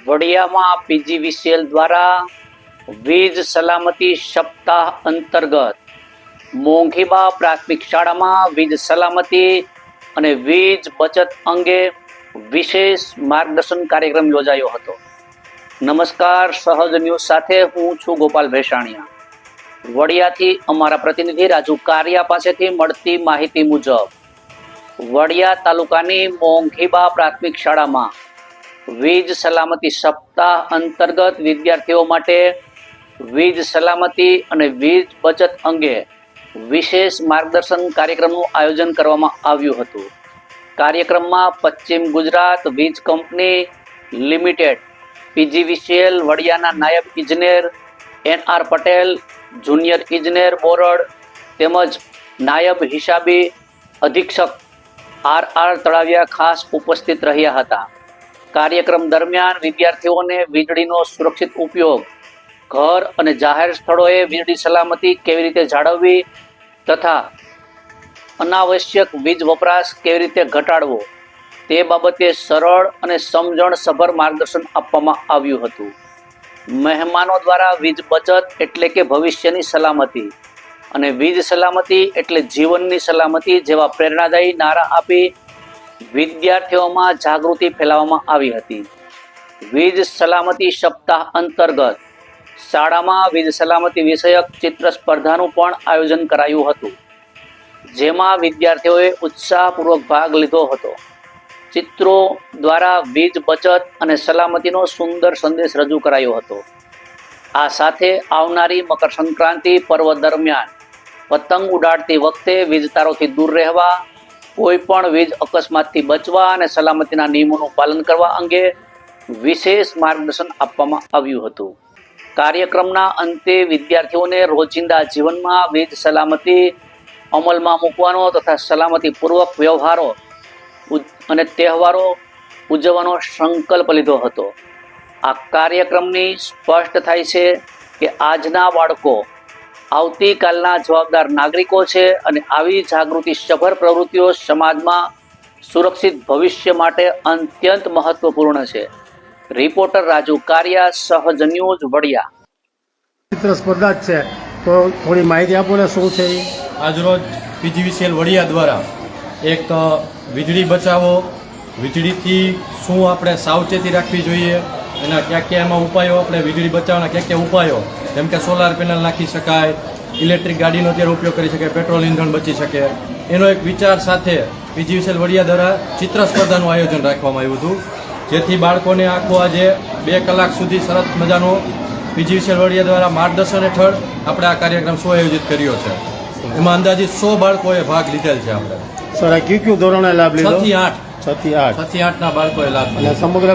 વડિયામાં PGVCL દ્વારા વીજ સલામતી સપ્તાહ અંતર્ગત મોંઘીબા પ્રાથમિક શાળામાં વીજ સલામતી અને વીજ બચત અંગે વિશેષ માર્ગદર્શન કાર્યક્રમ યોજાયો હતો। નમસ્કાર, સહજ ન્યૂઝ સાથે હું છું ગોપાલ ભેસાણીયા। વડિયાથી અમારા પ્રતિનિધિ રાજુ કારિયા પાસેથી મળતી માહિતી મુજબ વડિયા તાલુકાની મોંઘીબા પ્રાથમિક શાળામાં વીજ સલામતી સપ્તાહ અંતર્ગત વિદ્યાર્થીઓ માટે વીજ સલામતી અને વીજ બચત અંગે વિશેષ માર્ગદર્શન કાર્યક્રમનું આયોજન કરવામાં આવ્યું હતું। કાર્યક્રમમાં પશ્ચિમ ગુજરાત વીજ કંપની લિમિટેડ પીજીવીસીએલ વડિયાના નાયબ ઇજનેર NR પટેલ, જુનિયર ઇજનેર બોરડ તેમજ નાયબ હિસાબી અધિક્ષક RR તળાવિયા ખાસ ઉપસ્થિત રહ્યા હતા। કાર્યક્રમ દરમિયાન વિદ્યાર્થીઓને વીજળીનો સુરક્ષિત ઉપયોગ, ઘર અને જાહેર સ્થળોએ વીજળી સલામતી કેવી રીતે જાળવવી તથા અનાવશ્યક વીજ વપરાશ કેવી રીતે ઘટાડવો તે બાબતે સરળ અને સમજણસભર માર્ગદર્શન આપવામાં આવ્યું હતું। મહેમાનો દ્વારા વીજ બચત એટલે કે ભવિષ્યની સલામતી અને વીજ સલામતી એટલે જીવનની સલામતી જેવા પ્રેરણાદાયી નારા આપી વિદ્યાર્થીઓમાં જાગૃતિ ફેલાવવામાં આવી હતી। વીજ સલામતી સપ્તાહ અંતર્ગત શાળામાં વીજ સલામતી વિષયક ચિત્ર સ્પર્ધાનું પણ આયોજન કરાયું હતું, જેમાં વિદ્યાર્થીઓએ ઉત્સાહપૂર્વક ભાગ લીધો હતો। ચિત્રો દ્વારા વીજ બચત અને સલામતીનો સુંદર સંદેશ રજૂ કરાયો હતો। આ સાથે આવનારી મકર સંક્રાંતિ પર્વ દરમિયાન પતંગ ઉડાડતી વખતે વીજ તારોથી દૂર રહેવા, કોઈ પણ વીજ અકસ્માતથી બચવા અને સલામતીના નિયમોનું પાલન કરવા અંગે વિશેષ માર્ગદર્શન આપવામાં આવ્યું હતું। કાર્યક્રમના અંતે વિદ્યાર્થીઓને રોજિંદા જીવનમાં વીજ સલામતી અમલમાં મૂકવાનો તથા સલામતીપૂર્વક વ્યવહારો અને તહેવારો ઉજવવાનો સંકલ્પ લીધો હતો। આ કાર્યક્રમની સ્પષ્ટ થાય છે કે આજના બાળકો આવતીકાલના જવાબદાર નાગરિકો છે અને આવી જાગૃતિ સભર પ્રવૃત્તિઓ સમાજમાં સુરક્ષિત ભવિષ્ય માટે અત્યંત મહત્વપૂર્ણ છે। રિપોર્ટર રાજુ કારિયા, સહજ ન્યૂઝ, વડિયા। ચિત્ર સ્પર્ધા જ છે, તો થોડી માહિતી આપો ને શું છે? આજરોજ પીજીવીસીએલ વડિયા દ્વારા એક વીજળી બચાવો, વીજળીથી શું આપણે સાવચેતી રાખવી જોઈએ, એના ક્યાં એમાં ઉપાયો, આપણે વીજળી બચાવવાના ક્યાં ઉપાયો, જેમ કે સોલાર પેનલ નાખી શકાય, ઇલેક્ટ્રિક ગાડીનો અત્યારે ઉપયોગ કરી શકાય, પેટ્રોલ ઇંધણ બચી શકે, એનો એક વિચાર સાથે પીજીવીસીએલ વડિયા દ્વારા ચિત્ર સ્પર્ધાનું આયોજન રાખવામાં આવ્યું હતું, જેથી બાળકોને આખો આજે 2 કલાક સુધી સરસ મજાનો પીજીવીસીએલ વડિયા દ્વારા માર્ગદર્શન હેઠળ આપણે આ કાર્યક્રમ સુઆયોજિત કર્યો છે। એમાં અંદાજિત 100 બાળકોએ ભાગ લીધેલ છે। આપણે સર કયું ધોરણે લાભ લીધો? 6 થી 8ના બાળકોએ લાભ લીધો। અને સમગ્ર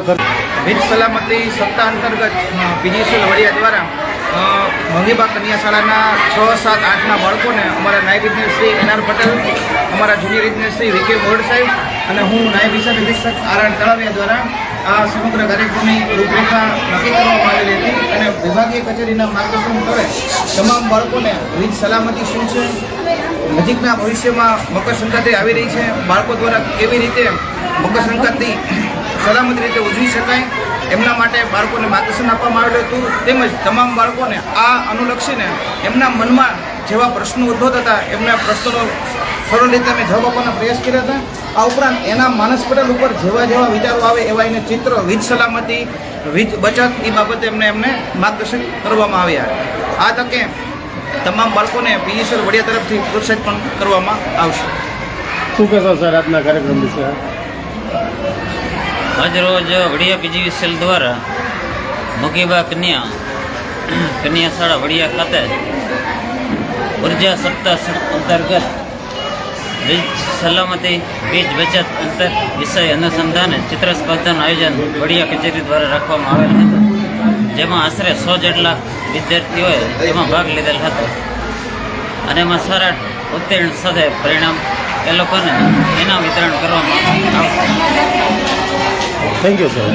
વીજ સલામતી સપ્તાહ અંતર્ગત પીજીવીસીએલ વડિયા દ્વારા મોંઘીબા કન્યા શાળાના 6, 7, 8ના બાળકોને અમારા નાયબ ઇજનેર શ્રી NR પટેલ, અમારા જુનિયર ઇજનેર શ્રી VK બોરડ સાહેબ અને હું નાયબ હિસાબી અધિક્ષક RR તળાવિયા દ્વારા આ સમગ્ર કાર્યક્રમની રૂપરેખા નક્કી કરવામાં આવેલી હતી અને વિભાગીય કચેરીના માર્ગદર્શન હેઠળ તમામ બાળકોને વીજ સલામતી શું છે, નજીકના ભવિષ્યમાં મકર સંક્રાંતિ આવી રહી છે, બાળકો દ્વારા કેવી રીતે મકર સંક્રાંતિ સલામતી રીતે ઉજવી શકાય એમના માટે બાળકોને માર્ગદર્શન આપવામાં આવેલું હતું। તેમજ તમામ બાળકોને આ અનુલક્ષીને એમના મનમાં જેવા પ્રશ્નો ઉદ્ભવતા હતા એમના પ્રશ્નોનો સરળ રીતે અમે જવાબ આપવાના પ્રયાસ કર્યા હતા। આ ઉપરાંત એના માનસ પટલ ઉપર જેવા વિચારો આવે એવા એને ચિત્ર, વીજ સલામતી, વીજ બચત એ બાબતે એમને માર્ગદર્શન કરવામાં આવ્યા। આ તકે તમામ બાળકોને પીજીવીસીએલ વડિયા તરફથી પ્રોત્સાહિત પણ કરવામાં આવશે। શું કહેશો સર આજના કાર્યક્રમ વિશે? આજરોજ વડિયા પીજીવીસીએલ દ્વારા મોંઘીબા કન્યા શાળા વડિયા ખાતે ઉર્જા સપ્તાહ અંતર્ગત વીજ સલામતી, વીજ બચત અંતર વિષય અનુસંધાને ચિત્ર સ્પર્ધાનું આયોજન વડિયા કચેરી દ્વારા રાખવામાં આવેલ હતું, જેમાં આશરે 100 જેટલા વિદ્યાર્થીઓએ તેમાં ભાગ લીધેલ હતો અને એમાં સારા ઉત્તીર્ણ સાથે પરિણામ એ લોકોને ઇનામ વિતરણ કરવામાં આવશે। Thank you sir.